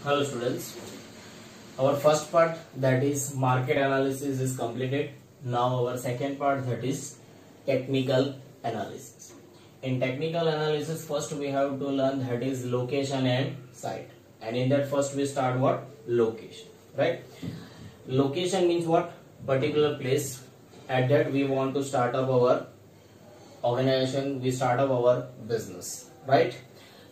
Hello students, our first part that is market analysis is completed. Now our second part that is technical analysis. In technical analysis first we have to learn that is location and site, and in that first we start what? Location, right? Location means what? Particular place. At that we want to start up our organization, we start up our business, right?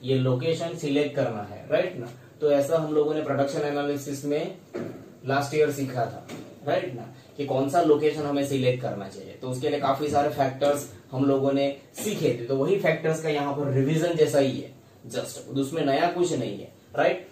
ये location select करना है, right ना? तो ऐसा हम लोगों ने production analysis में लास्ट ईयर सीखा था, राइट ना, कि कौन सा लोकेशन हमें सिलेक्ट करना चाहिए। तो उसके लिए काफी सारे फैक्टर्स हम लोगों ने सीखे थे, तो वही फैक्टर्स का यहाँ पर रिवीजन जैसा ही है, जस्ट उसमें नया कुछ नहीं है, राइट?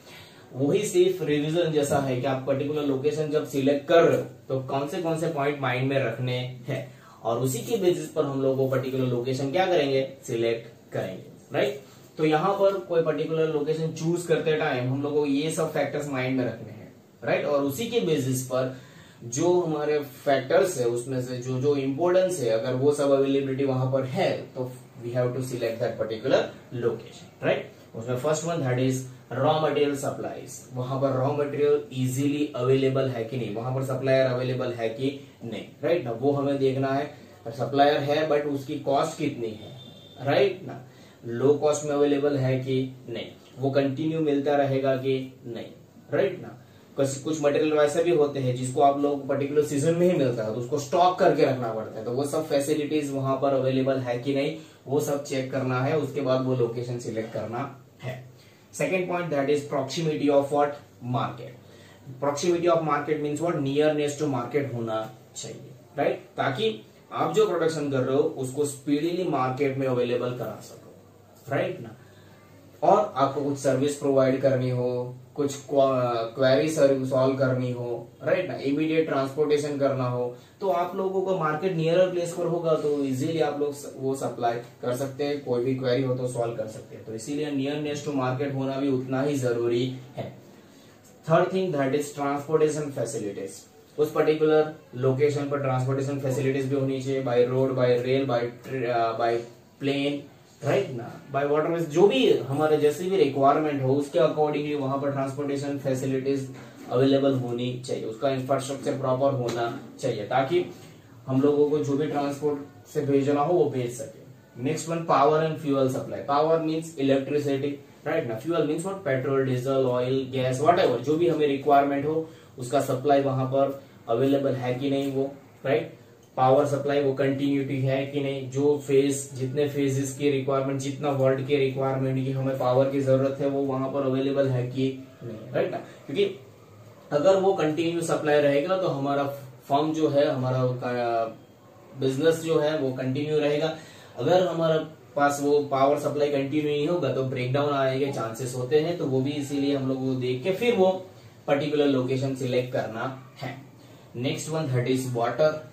वही सिर्फ रिवीजन जैसा है कि आप पर्टिकुलर लोकेशन जब सिलेक्ट कर रहे हो तो कौन से पॉइंट माइंड में रखने हैं, और उसी के बेसिस पर हम लोग वो पर्टिकुलर लोकेशन क्या करेंगे? सिलेक्ट करेंगे, राइट? तो यहाँ पर कोई पर्टिकुलर लोकेशन चूज करते टाइम हम लोग को ये सब फैक्टर्स माइंड में रखने हैं, राइट? और उसी के बेसिस पर जो हमारे फैक्टर्स है उसमें से जो इम्पोर्टेंस है, अगर वो सब अवेलेबिलिटी वहां पर है तो we have to select that particular location, right? उसमें first one that is raw material supplies. वहां पर रॉ मटेरियल इजीली अवेलेबल है कि नहीं, वहां पर सप्लायर अवेलेबल है कि नहीं, राइट ना? वो हमें देखना है। सप्लायर है बट उसकी कॉस्ट कितनी है, राइट ना? लो कॉस्ट में अवेलेबल है कि नहीं, वो कंटिन्यू मिलता रहेगा कि नहीं, राइट ना? कुछ मटेरियल वैसे भी होते हैं जिसको आप लोग पर्टिकुलर सीजन में ही मिलता है तो उसको स्टॉक करके रखना पड़ता है, तो वो सब फैसिलिटीज वहां पर अवेलेबल है कि नहीं, वो सब चेक करना है। उसके बाद वो लोकेशन सिलेक्ट करना है। Second point that is proximity of what? Market. Proximity of market means what? Nearness to market होना चाहिए, राइट? ताकि आप जो प्रोडक्शन कर रहे हो उसको स्पीडीली मार्केट में अवेलेबल करा सको, राइट ना? और आपको कुछ सर्विस प्रोवाइड करनी हो, कुछ क्वेरी सॉल्व करनी हो, राइट ना? इमीडिएट ट्रांसपोर्टेशन करना हो, तो आप लोगों को मार्केट नियरर प्लेस पर होगा तो इजीली आप लोग वो सप्लाई कर सकते हैं, कोई भी क्वेरी हो तो सॉल्व कर सकते हैं। तो इसीलिए नियरनेस टू मार्केट होना भी उतना ही जरूरी है। Third thing that is transportation facilities. उस पर्टिकुलर लोकेशन पर ट्रांसपोर्टेशन फैसिलिटीज भी होनी चाहिए, by road, by rail, by plane, right ना, बाय वाटर, जो भी हमारे जैसे भी रिक्वायरमेंट हो उसके अकॉर्डिंगली वहां पर ट्रांसपोर्टेशन फैसिलिटीज अवेलेबल होनी चाहिए, उसका इंफ्रास्ट्रक्चर प्रॉपर होना चाहिए ताकि हम लोगों को जो भी ट्रांसपोर्ट से भेजना हो वो भेज सके। Next one, power and fuel supply. Power means electricity, right ना? Fuel means what? Petrol, diesel, oil, gas, whatever जो भी हमें रिक्वायरमेंट हो उसका सप्लाई वहां पर अवेलेबल है कि नहीं वो, राइट? पावर सप्लाई वो कंटिन्यूटी है कि नहीं, जो फेज, जितने फेजेस की रिक्वायरमेंट, जितना वर्ल्ड के रिक्वायरमेंट की हमें पावर की जरूरत है वो वहां पर अवेलेबल है कि नहीं, राइट ना? क्योंकि अगर वो कंटिन्यू सप्लाई रहेगा तो हमारा फर्म जो है, हमारा बिजनेस जो है वो कंटिन्यू रहेगा। अगर हमारा पास वो पावर सप्लाई कंटिन्यू नहीं होगा तो ब्रेकडाउन आने के चांसेस होते हैं, तो वो भी इसीलिए हम लोग वो देख के फिर वो पर्टिकुलर लोकेशन सिलेक्ट करना है। Next one that is water.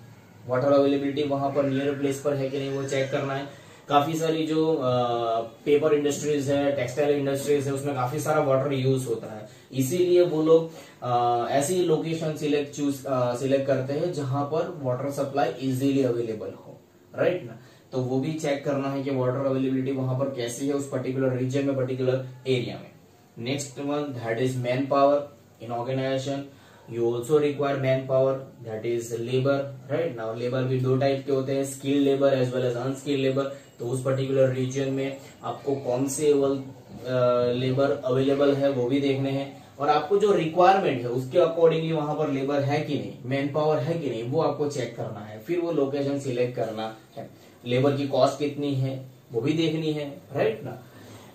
Water availability वहां पर नियर प्लेस पर है कि नहीं वो चेक करना है। काफी सारी जो पेपर इंडस्ट्रीज है, टेक्सटाइल इंडस्ट्रीज है, उसमें काफी सारा वाटर यूज होता है, इसीलिए वो लोग ऐसी लोकेशन सिलेक्ट करते हैं जहां पर वाटर सप्लाई इजीली अवेलेबल हो, राइट ना? तो वो भी चेक करना है कि वाटर अवेलेबिलिटी वहां पर कैसी है उस पर्टिकुलर रीजन में, पर्टिकुलर एरिया में। Next one that is man power in organisation. You also require manpower, that is labor, right? Now labor भी दो टाइप के होते हैं, skilled labor as well as unskilled labor। तो उस पर्टिकुलर रीजन में आपको कौन से लेबर अवेलेबल है वो भी देखने हैं, और आपको जो रिक्वायरमेंट है उसके अकॉर्डिंगली वहां पर लेबर है कि नहीं, मैन पावर है कि नहीं, वो आपको चेक करना है। फिर वो लोकेशन सिलेक्ट करना है। लेबर की कॉस्ट कितनी है वो भी देखनी है, राइट ना?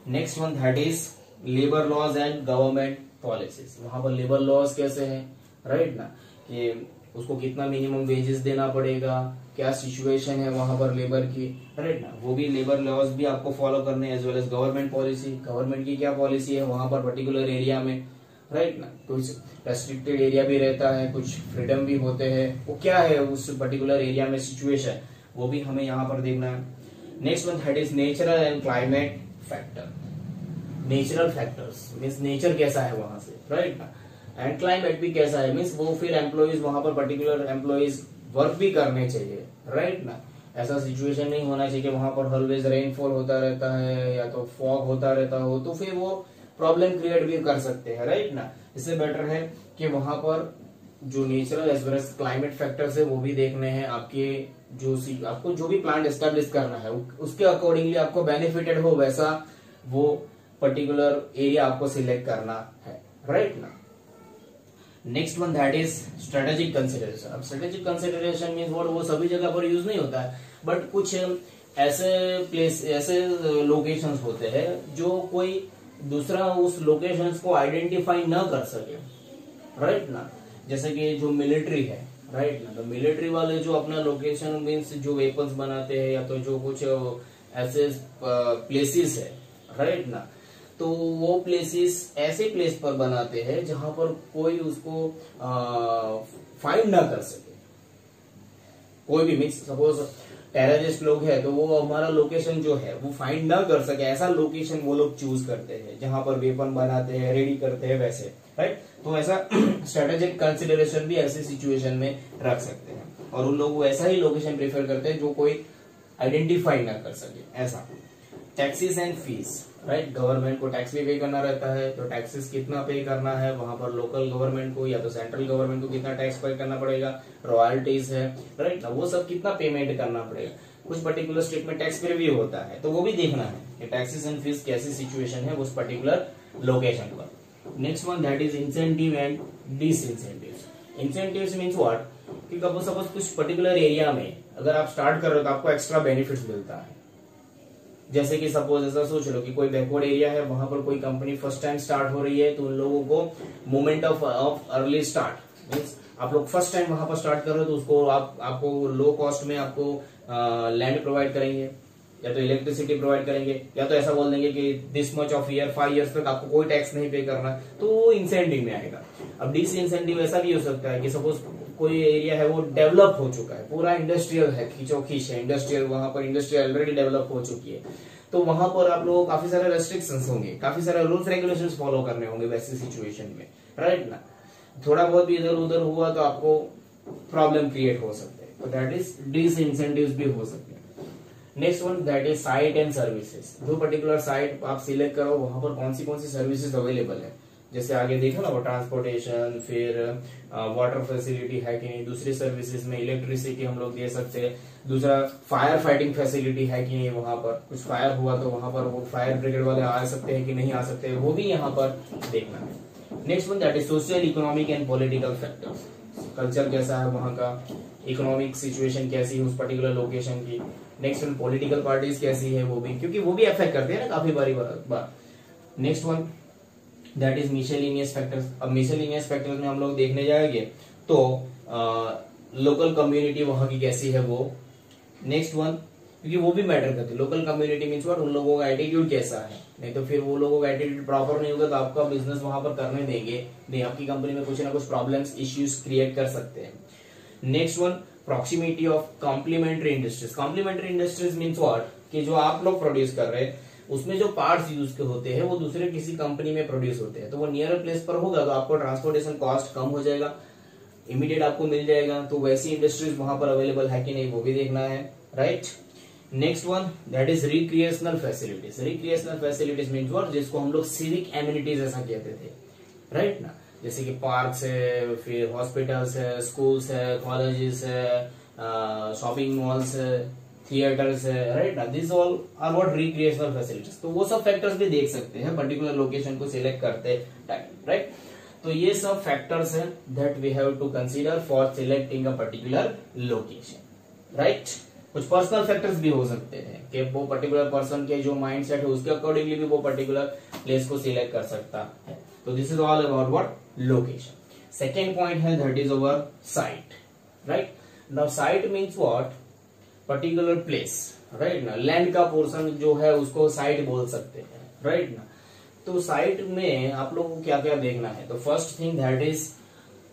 Next one that is labour laws and government policies. वहां पर लेबर लॉज कैसे हैं, राइट ना? कि उसको कितना मिनिमम वेजेस देना पड़ेगा, क्या सिचुएशन है वहां पर लेबर की, राइट ना? वो भी लेबर लॉज भी आपको फॉलो करने, as well as government policy, government की क्या पॉलिसी है वहां पर पर्टिकुलर एरिया में, राइट ना? कुछ रेस्ट्रिक्टेड एरिया भी रहता है, कुछ फ्रीडम भी होते हैं, वो क्या है उस पर्टिकुलर एरिया में सिचुएशन, वो भी हमें यहाँ पर देखना है। Next one that is natural and climate factor. Natural factors means nature कैसा है वहां से, राइट ना? एंड क्लाइमेट भी कैसा है, मीन्स वो फिर एम्प्लॉइज वहां पर पर्टिकुलर एम्प्लॉइज वर्क भी करने चाहिए, राइट ना? ऐसा सिचुएशन नहीं होना चाहिए कि वहां पर ऑलवेज रेनफॉल होता रहता है या तो फॉग होता रहता हो, तो फिर वो प्रॉब्लम क्रिएट भी कर सकते हैं, राइट ना। इससे बेटर है कि वहां पर जो natural as well as climate factors है वो भी देखने हैं। आपके आपको जो भी प्लांट एस्टेब्लिश करना है उसके अकॉर्डिंगली आपको बेनिफिटेड हो वैसा वो पर्टिकुलर एरिया आपको सिलेक्ट करना है, राइट ना। Next one that is strategic consideration. अब स्ट्रेटेजिक कंसिडरेशन मीन्स वो सभी जगह पर यूज नहीं होता है, बट कुछ ऐसे लोकेशंस होते हैं जो कोई दूसरा उस लोकेशंस को आइडेंटिफाई न कर सके, राइट ना। जैसे कि जो मिलिट्री है, राइट ना, तो मिलिट्री वाले जो अपना लोकेशन मीन्स जो वेपन्स बनाते हैं या तो जो कुछ ऐसे प्लेसेस है, राइट ना, तो वो प्लेसेस ऐसे प्लेस पर बनाते हैं जहां पर कोई उसको फाइंड ना कर सके। कोई भी मीन्स सपोज टेररिस्ट लोग है तो वो हमारा लोकेशन जो है वो फाइंड ना कर सके, ऐसा लोकेशन वो लोग चूज करते हैं जहां पर वेपन बनाते हैं, रेडी करते हैं वैसे, राइट। तो ऐसा स्ट्रेटेजिक कंसिडरेशन भी ऐसे सिचुएशन में रख सकते हैं और उन लोग ऐसा ही लोकेशन प्रेफर करते हैं जो कोई आइडेंटिफाई ना कर सके, ऐसा। Taxes and fees, right. Government को टैक्स भी पे करना रहता है, तो टैक्सेस कितना पे करना है वहां पर लोकल गवर्नमेंट को या तो सेंट्रल गवर्नमेंट को कितना टैक्स पे करना पड़ेगा, रॉयल्टीज है, राइट ना, वो सब कितना पेमेंट करना पड़ेगा। कुछ पर्टिकुलर स्टेट में टैक्स रिव्यू होता है तो वो भी देखना है कि टैक्सेस एंड फीस कैसी सिचुएशन है उस पर्टिकुलर लोकेशन पर। Next one that is incentive and disincentive. Incentive means what, कि सपोज कुछ पर्टिकुलर एरिया में अगर आप स्टार्ट कर रहे हो तो आपको एक्स्ट्रा बेनिफिट्स मिलता है। जैसे कि सपोज ऐसा सोच लो कि कोई बैकवर्ड एरिया है, वहां पर कोई कंपनी फर्स्ट टाइम स्टार्ट हो रही है, तो उन लोगों को moment of early start means आप लोग फर्स्ट टाइम वहां पर स्टार्ट कर रहे हो तो उसको आपको लो कॉस्ट में आपको लैंड प्रोवाइड करेंगे या तो इलेक्ट्रिसिटी प्रोवाइड करेंगे या तो ऐसा बोल देंगे कि this much of year 5 years तक आपको कोई टैक्स नहीं पे करना, तो वो इंसेंटिव में आएगा। अब डिस इंसेंटिव ऐसा भी हो सकता है कि सपोज कोई एरिया है वो डेवलप हो चुका है, पूरा इंडस्ट्रियल है, खींचोखींच है इंडस्ट्रियल, वहां पर इंडस्ट्रियल ऑलरेडी डेवलप हो चुकी है, तो वहां पर आप लोगों को काफी सारे रेस्ट्रिक्शंस होंगे, काफी सारे रूल्स रेगुलेशंस फॉलो करने होंगे वैसी सिचुएशन में, राइट ना। थोड़ा बहुत भी इधर उधर हुआ तो आपको प्रॉब्लम क्रिएट हो सकते हैं, तो दैट इज डिसइंसेंटिव्स भी हो सकते हैं। Next one that is site and services. जो पर्टिकुलर साइट आप सिलेक्ट करो वहां पर कौन सी सर्विसेज अवेलेबल है, जैसे आगे देखो ना वो ट्रांसपोर्टेशन, फिर वाटर फैसिलिटी है कि नहीं, दूसरी सर्विसेज में इलेक्ट्रिसिटी हम लोग दे सकते हैं, दूसरा फायर फाइटिंग फैसिलिटी है कि नहीं, वहां पर कुछ फायर हुआ तो वहां पर वो फायर ब्रिगेड वाले आ सकते हैं कि नहीं आ सकते हैं, वो भी यहाँ पर देखना है। Next one that is social, economic and political factors. Culture कैसा है वहां का, इकोनॉमिक सिचुएशन कैसी है उस पर्टिकुलर लोकेशन की। नेक्स्ट वन पॉलिटिकल पार्टीज कैसी है वो भी, क्योंकि वो भी अफेक्ट करते हैं ना काफी बार। Next one that is miscellaneous factors. अब मिसेलेनियस फैक्टर्स में हम लोग देखने जाएंगे तो लोकल कम्युनिटी वहां की कैसी है वो। नेक्स्ट वन, क्योंकि वो भी मैटर करती है, लोकल कम्युनिटी मीन्स व्हाट, उन लोगों का एटीट्यूड कैसा है, नहीं तो फिर वो लोगों का एटीट्यूड प्रॉपर नहीं होगा तो आपका बिजनेस वहां पर करने देंगे नहीं, आपकी कंपनी में कुछ ना कुछ प्रॉब्लम्स इश्यूज क्रिएट कर सकते हैं। Next one proximity of complementary industries. Complementary industries means what, कि जो आप लोग प्रोड्यूस कर रहे हैं उसमें जो पार्ट्स यूज होते हैं वो दूसरे किसी कंपनी में प्रोड्यूस होते हैं, तो वो नियर प्लेस पर होगा तो आपको ट्रांसपोर्टेशन कॉस्ट कम हो जाएगा, इमीडिएट आपको मिल जाएगा। तो वैसी इंडस्ट्रीज वहां पर अवेलेबल है कि नहीं वो भी देखना है, right. Next one that is recreational facilities. Recreational facilities means what, जिसको हम लोग सिविक एमिनिटीज ऐसा कहते थे, राइट ना, जैसे कि पार्क्स है, फिर हॉस्पिटल्स है, स्कूल्स है, कॉलेजेस है, शॉपिंग मॉल्स है, थिएटर्स है, राइट ना, this all are what recreational facilities. तो वो सब फैक्टर्स भी देख सकते हैं पर्टिकुलर लोकेशन को सिलेक्ट करते टाइम, राइट। तो ये सब फैक्टर्स हैं that we have to consider for selecting a particular location, right. कुछ पर्सनल फैक्टर्स भी हो सकते हैं कि वो पर्टिकुलर पर्सन के जो माइंडसेट है उसके अकॉर्डिंगली भी वो पर्टिकुलर प्लेस को सिलेक्ट कर सकता है। तो this is all about what, location. Second point है that is our site, right. Now site means what, particular place, right ना, लैंड का पोर्शन जो है उसको साइट बोल सकते हैं, राइट ना। तो साइट में आप लोगों को क्या क्या देखना है, तो first thing that is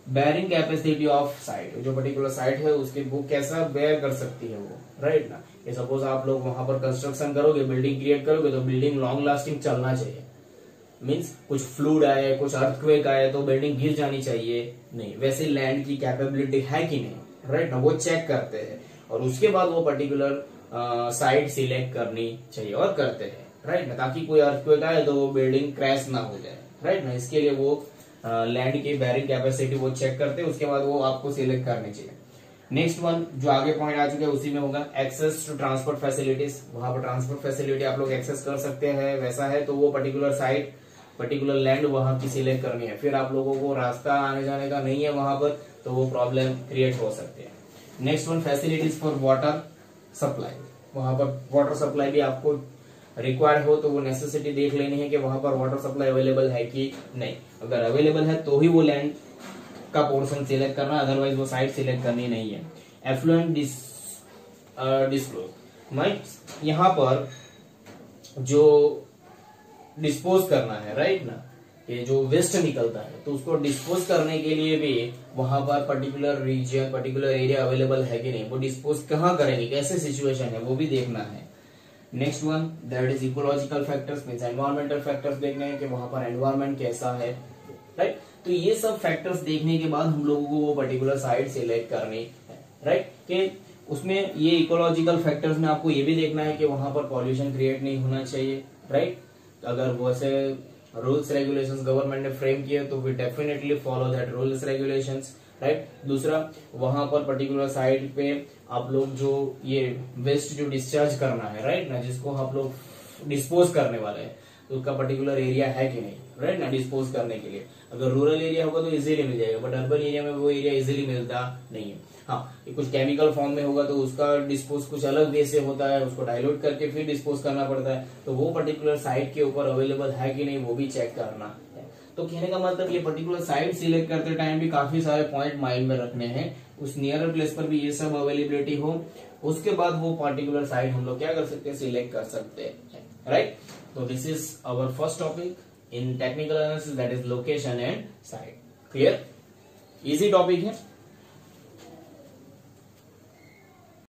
bearing capacity of site. जो पर्टिकुलर साइट है उसकी वो कैसा बेयर कर सकती है वो, राइट ना। ये सपोज आप लोग वहां पर कंस्ट्रक्शन करोगे, बिल्डिंग क्रिएट करोगे तो बिल्डिंग लॉन्ग लास्टिंग चलना चाहिए, मीन्स कुछ फ्लूड आए, कुछ अर्थक्वेक आए तो बिल्डिंग गिर जानी चाहिए नहीं, वैसे लैंड की कैपेबिलिटी है कि नहीं, राइट ना, वो चेक करते हैं और उसके बाद वो पर्टिकुलर साइट सिलेक्ट करनी चाहिए और करते हैं, राइट ना, ताकि कोई अर्थक्वेक आए तो वो बिल्डिंग क्रैश ना हो जाए, राइट ना। इसके लिए वो लैंड की बैरिंग कैपेसिटी वो चेक करते हैं, उसके बाद वो आपको सिलेक्ट करनी चाहिए। नेक्स्ट वन जो आगे पॉइंट आ चुका है उसी में होगा एक्सेस टू ट्रांसपोर्ट फैसिलिटीज। वहां पर ट्रांसपोर्ट फैसिलिटी आप लोग एक्सेस कर सकते हैं, वैसा है तो वो पर्टिकुलर साइट पर्टिकुलर लैंड वहां की सिलेक्ट करनी है। फिर आप लोगों को रास्ता आने जाने का नहीं है वहां पर, तो वो प्रॉब्लम क्रिएट हो सकते हैं। Next one facilities for water supply. वहां पर वाटर सप्लाई भी आपको रिक्वायर्ड हो तो वो नेसेसिटी देख लेनी है कि वहां पर वाटर सप्लाई अवेलेबल है कि नहीं। अगर अवेलेबल है तो ही वो लैंड का पोर्शन सिलेक्ट करना, अदरवाइज वो साइट सिलेक्ट करनी नहीं है। एफ्लुएंट डिस्क्लोज, राइट, यहाँ पर जो डिस्पोज करना है, राइट ना, ये जो वेस्ट निकलता है तो उसको डिस्पोज करने के लिए भी वहां पर particular region particular area available है कि नहीं, वो डिस्पोज कहाँ करेंगे, कैसे सिचुएशन है वो भी देखना है। Next one that is ecological factors, means environmental factors देखने हैं कि वहां पर एनवायरमेंट कैसा है, राइट। तो ये सब फैक्टर्स देखने के बाद हम लोगों को वो पर्टिकुलर साइट सिलेक्ट करनी है, राइट। कि उसमें ये इकोलॉजिकल फैक्टर्स में आपको ये भी देखना है कि वहां पर पॉल्यूशन क्रिएट नहीं होना चाहिए, राइट। अगर वैसे रूल्स रेगुलेशंस गवर्नमेंट ने फ्रेम किए तो we definitely follow that rules regulations, right. दूसरा वहां पर पर्टिकुलर साइट पे आप लोग जो ये वेस्ट जो डिस्चार्ज करना है, राइट ना, जिसको आप लोग डिस्पोज करने वाले हैं तो उसका पर्टिकुलर एरिया है कि नहीं, राइट ना, डिस्पोज करने के लिए। अगर रूरल एरिया होगा तो इजीली मिल जाएगा, बट अर्बन एरिया में वो एरिया इजीली मिलता नहीं है। हाँ, ये कुछ केमिकल फॉर्म में होगा तो उसका डिस्पोज कुछ अलग वे से होता है, उसको डाइल्यूट करके फिर डिस्पोज करना पड़ता है, तो वो पर्टिकुलर साइट के ऊपर अवेलेबल है कि नहीं वो भी चेक करना है। तो कहने का मतलब ये पर्टिकुलर साइट सिलेक्ट करते टाइम भी काफी सारे पॉइंट माइंड में रखने हैं, उस नियर प्लेस पर भी ये सब अवेलेबिलिटी हो, उसके बाद वो पर्टिकुलर साइट हम लोग क्या कर सकते हैं, सिलेक्ट कर सकते हैं, राइट। तो this is our first topic in technical analysis, that is location and site. Clear, easy topic है।